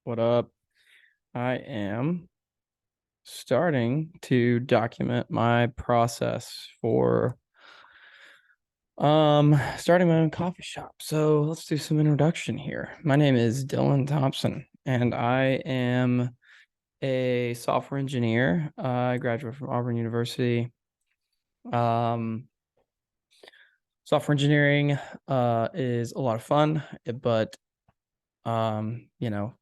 What up? I am starting to document my process for starting my own coffee shop. So let's do some introduction here. My name is Dylan Thompson, and I am a software engineer. I graduated from Auburn University. Um, Software engineering is a lot of fun, but you know,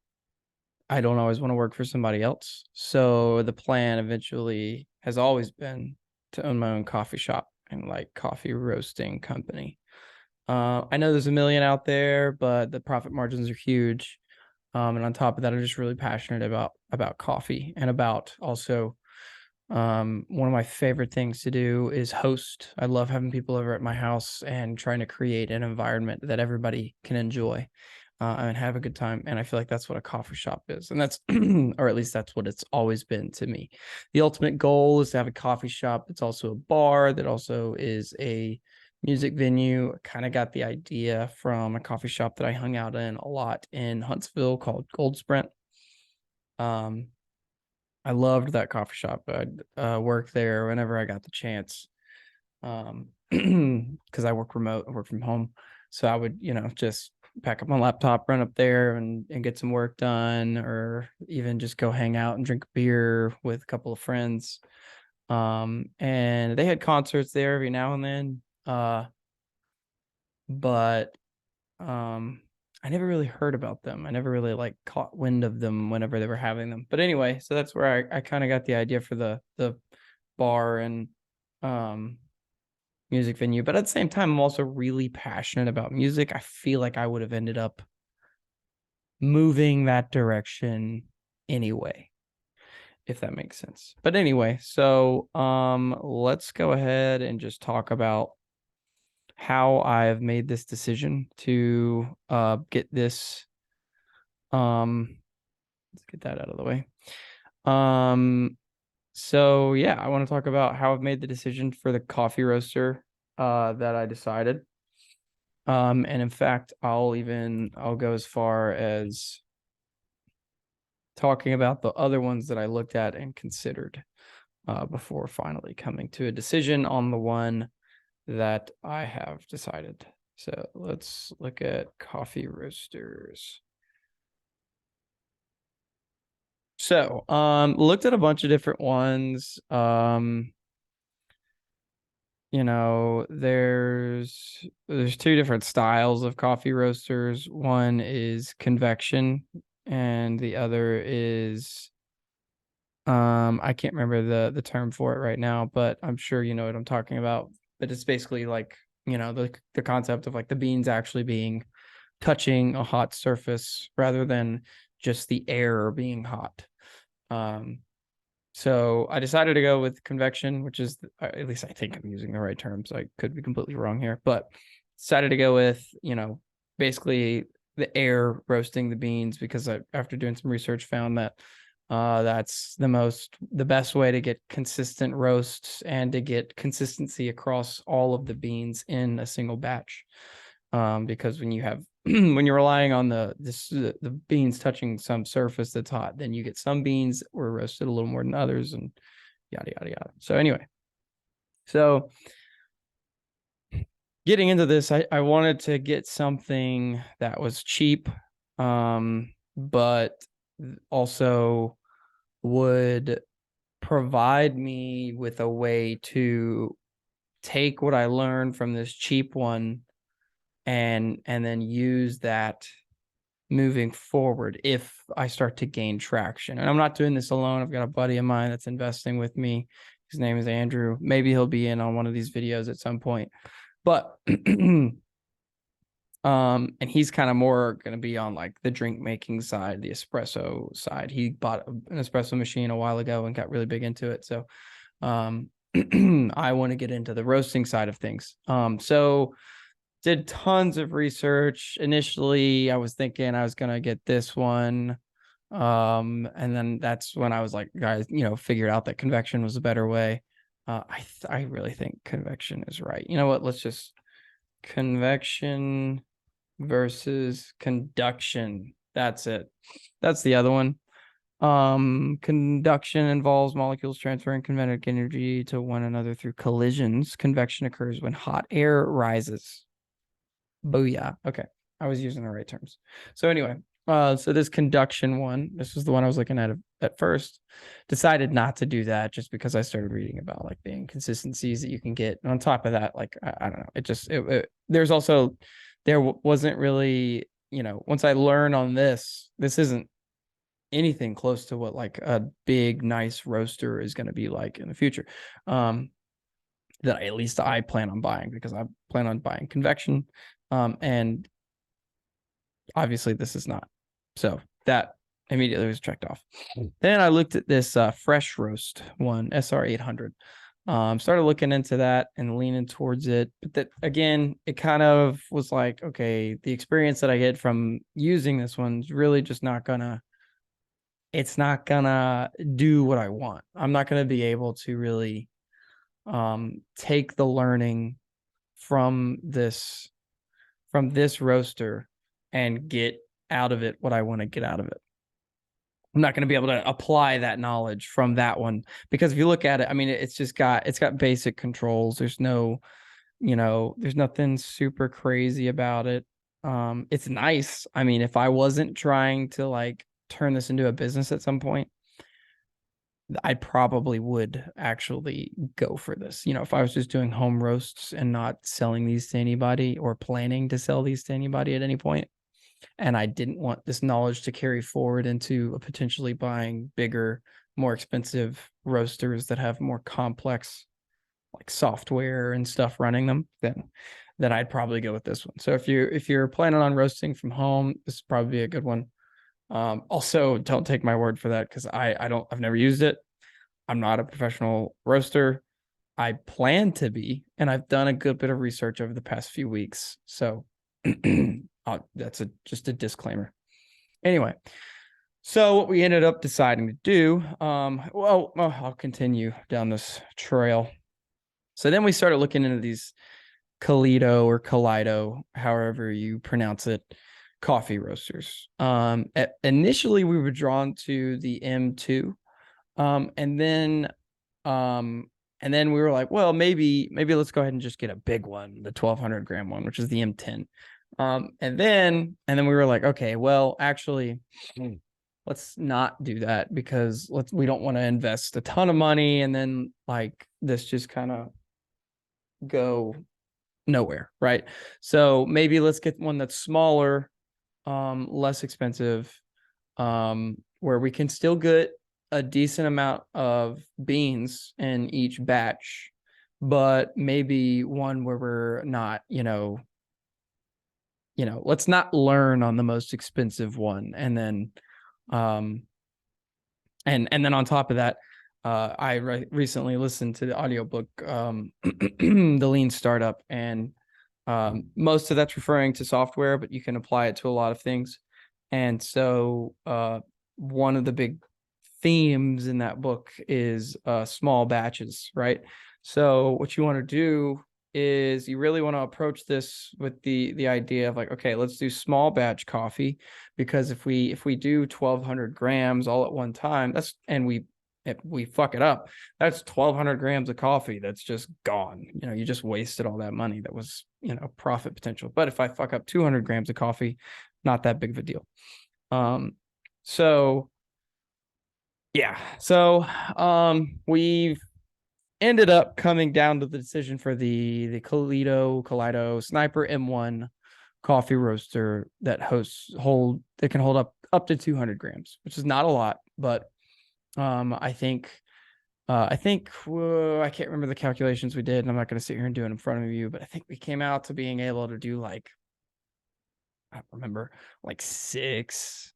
I don't always want to work for somebody else. So the plan eventually has always been to own my own coffee shop and like coffee roasting company. I know there's a million out there, but the profit margins are huge. And on top of that, I'm just really passionate about coffee and about also one of my favorite things to do is host. I love having people over at my house and trying to create an environment that everybody can enjoy and have a good time. And I feel like that's what a coffee shop is. And that's, or at least that's what it's always been to me. The ultimate goal is to have a coffee shop. It's also a bar that also is a music venue. I kind of got the idea from a coffee shop that I hung out in a lot in Huntsville called Gold Sprint. Um, I loved that coffee shop. I'd work there whenever I got the chance. Because I work remote, I work from home. So I would, just pack up my laptop, run up there and get some work done, or even just go hang out and drink beer with a couple of friends. And they had concerts there every now and then. But I never really heard about them. I never really like caught wind of them whenever they were having them. But anyway, so that's where I kind of got the idea for the bar and um music venue. But at the same time, I'm also really passionate about music. I feel like I would have ended up moving that direction anyway, if that makes sense. But anyway, so let's go ahead and just talk about how I've made this decision to get this let's get that out of the way. So yeah, I want to talk about how I've made the decision for the coffee roaster that I decided. And in fact, I'll go as far as talking about the other ones that I looked at and considered before finally coming to a decision on the one that I have decided. So let's look at coffee roasters. So, looked at a bunch of different ones. There's two different styles of coffee roasters. One is convection and the other is I can't remember the term for it right now, but I'm sure you know what I'm talking about. But it's basically like, the concept of like the beans actually being touching a hot surface rather than just the air being hot. Um, so I decided to go with convection, which is at least I think I'm using the right terms. I could be completely wrong here, but decided to go with, basically the air roasting the beans because after doing some research, found that that's the best way to get consistent roasts and to get consistency across all of the beans in a single batch. Because when you have when you're relying on the beans touching some surface that's hot, then you get some beans that were roasted a little more than others, and yada yada yada. So anyway, so getting into this, I wanted to get something that was cheap, but also would provide me with a way to take what I learned from this cheap one and then use that moving forward if I start to gain traction. And I'm not doing this alone. I've got a buddy of mine that's investing with me. His name is Andrew. Maybe he'll be in on one of these videos at some point. But and he's kind of more going to be on like the drink making side, the espresso side. He bought an espresso machine a while ago and got really big into it. So I want to get into the roasting side of things. So did tons of research. Initially, I was thinking I was gonna get this one. And then that's when I was like, guys, figured out that convection was a better way. I really think convection is right. You know what? Let's just convection versus conduction. That's it. That's the other one. Conduction involves molecules transferring kinetic energy to one another through collisions. Convection occurs when hot air rises. Booyah. Okay. I was using the right terms. So anyway, so this conduction one, this was the one I was looking at first. Decided not to do that just because I started reading about like the inconsistencies that you can get. And on top of that, like I don't know, there's also wasn't really, once I learned on this isn't anything close to what like a big nice roaster is going to be like in the future. That at least I plan on buying, because I plan on buying convection. And obviously this is not. So that immediately was checked off. Then I looked at this fresh roast one, SR 800. Started looking into that and leaning towards it. But that again, it kind of was like, okay, the experience that I get from using this one's really just not gonna do what I want. I'm not gonna be able to really take the learning from this roaster and get out of it what I want to get out of it. I'm not going to be able to apply that knowledge from that one, because if you look at it, I mean, it's got basic controls. There's there's nothing super crazy about it. It's nice. I mean, if I wasn't trying to like turn this into a business at some point, I probably would actually go for this. If I was just doing home roasts and not selling these to anybody or planning to sell these to anybody at any point, and I didn't want this knowledge to carry forward into potentially buying bigger, more expensive roasters that have more complex like software and stuff running them, then I'd probably go with this one. So if you're planning on roasting from home, this is probably a good one. Also, don't take my word for that, because I've never used it. I'm not a professional roaster. I plan to be, and I've done a good bit of research over the past few weeks. So that's just a disclaimer. Anyway, so what we ended up deciding to do, I'll continue down this trail. So then we started looking into these Kaleido, however you pronounce it, coffee roasters. Initially we were drawn to the M2, and then we were like, well, maybe let's go ahead and just get a big one, the 1200 gram one, which is the M10. And then we were like, okay, well, actually, let's not do that, because we don't want to invest a ton of money and then like this just kind of go nowhere, right? So maybe let's get one that's smaller, less expensive, where we can still get a decent amount of beans in each batch, but maybe one where we're not, let's not learn on the most expensive one. And then, and then on top of that, I recently listened to the audiobook, The Lean Startup, and most of that's referring to software, but you can apply it to a lot of things. And so one of the big themes in that book is small batches, right? So what you want to do is you really want to approach this with the idea of like, okay, let's do small batch coffee, because if we do 1200 grams all at one time, if we fuck it up, that's 1200 grams of coffee that's just gone. You just wasted all that money that was, profit potential. But if I fuck up 200 grams of coffee, not that big of a deal. So yeah, so we've ended up coming down to the decision for the Kaleido Sniper M1 coffee roaster that can hold up to 200 grams, which is not a lot, but I think I can't remember the calculations we did, and I'm not going to sit here and do it in front of you, but I think we came out to being able to do like, I don't remember, like 6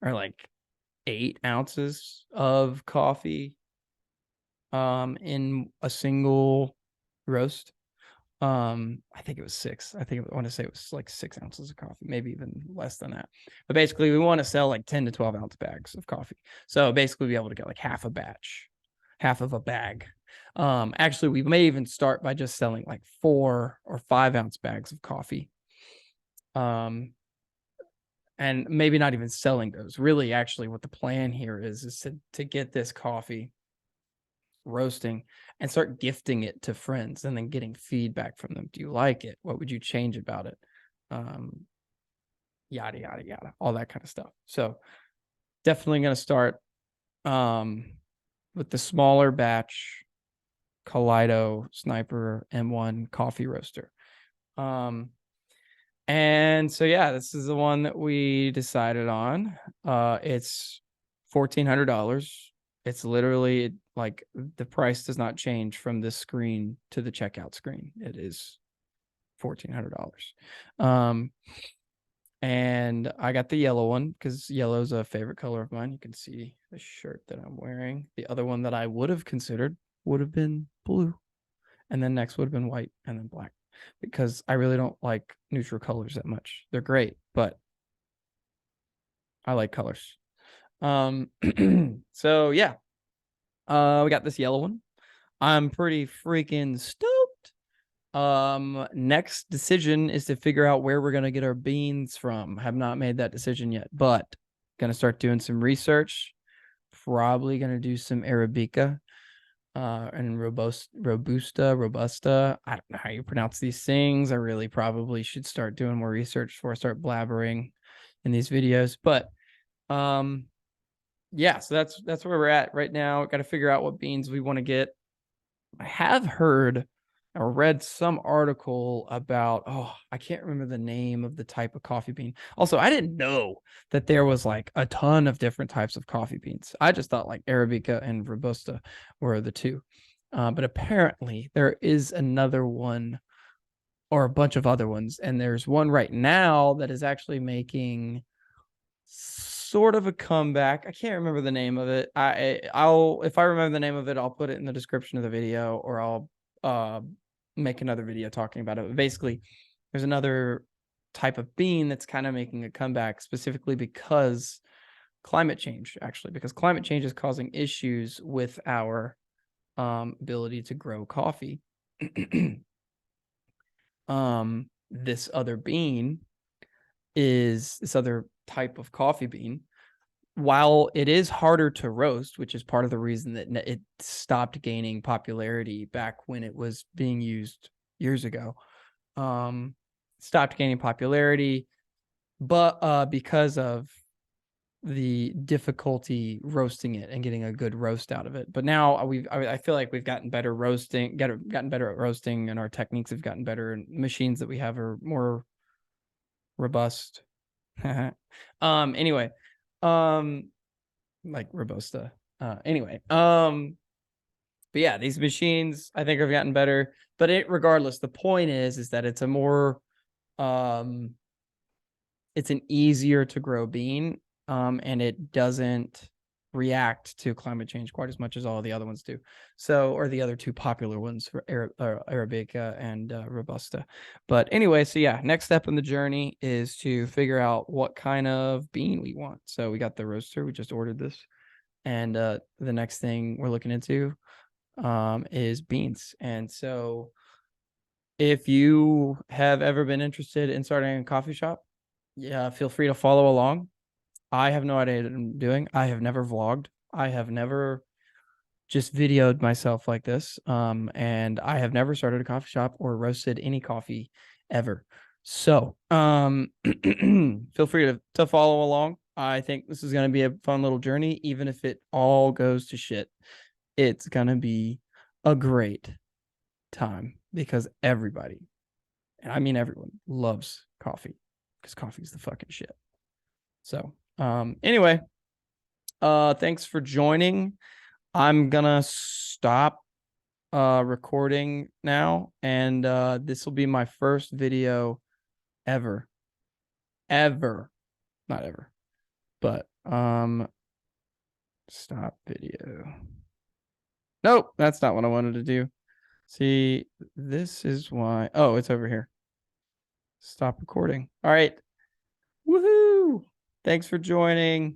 or like 8 ounces of coffee in a single roast. I think it was 6. I want to say it was like 6 ounces of coffee, maybe even less than that. But basically, we want to sell like 10 to 12 ounce bags of coffee. So basically, be able to get like half a bag. Actually, we may even start by just selling like 4 or 5 ounce bags of coffee. and maybe not even selling those. Really, actually, what the plan here is to get this coffee roasting and start gifting it to friends and then getting feedback from them. Do you like it? What would you change about it? Yada, yada, yada, all that kind of stuff. So definitely going to start with the smaller batch Kaleido Spider M1 coffee roaster. And so, yeah, this is the one that we decided on. It's $1,400. It's literally like the price does not change from this screen to the checkout screen. It is $1,400. And I got the yellow one because yellow is a favorite color of mine. You can see the shirt that I'm wearing. The other one that I would have considered would have been blue. And then next would have been white and then black, because I really don't like neutral colors that much. They're great, but I like colors. So yeah, we got this yellow one. I'm pretty freaking stoked. Next decision is to figure out where we're gonna get our beans from. Have not made that decision yet, but gonna start doing some research. Probably gonna do some Arabica. And robusta. I don't know how you pronounce these things. I really probably should start doing more research before I start blabbering in these videos. But yeah, so that's where we're at right now. Got to figure out what beans we want to get. I have heard or read some article about, I can't remember the name of the type of coffee bean. Also, I didn't know that there was like a ton of different types of coffee beans. I just thought like Arabica and Robusta were the two. But apparently there is another one or a bunch of other ones. And there's one right now that is actually making sort of a comeback. I can't remember the name of it. I'll if I remember the name of it, I'll put it in the description of the video, or I'll make another video talking about it. But basically, there's another type of bean that's kind of making a comeback, specifically because climate change, because climate change is causing issues with our ability to grow coffee. This other bean is this other type of coffee bean. While it is harder to roast, which is part of the reason that it stopped gaining popularity back when it was being used years ago, stopped gaining popularity, but because of the difficulty roasting it and getting a good roast out of it. But now I feel like we've gotten better gotten better at roasting, and our techniques have gotten better, and machines that we have are more robust. Anyway, like Robusta. Anyway, but yeah, these machines I think have gotten better. But regardless, the point is that it's a more it's an easier to grow bean, and it doesn't react to climate change quite as much as all the other ones do. So, or the other two popular ones for Arabica and Robusta. But anyway, so yeah, next step in the journey is to figure out what kind of bean we want. So we got the roaster, we just ordered this, and the next thing we're looking into is beans. And so if you have ever been interested in starting a coffee shop, yeah, feel free to follow along. I have no idea what I'm doing. I have never vlogged. I have never just videoed myself like this. And I have never started a coffee shop or roasted any coffee ever. So, feel free to follow along. I think this is going to be a fun little journey, even if it all goes to shit. It's going to be a great time because everybody, and I mean everyone, loves coffee because coffee is the fucking shit. So, anyway, thanks for joining. I'm gonna stop recording now, and this will be my first video ever, not ever, but stop video. Nope, that's not what I wanted to do. See, this is why. Oh, it's over here. Stop recording. All right. Woohoo! Thanks for joining.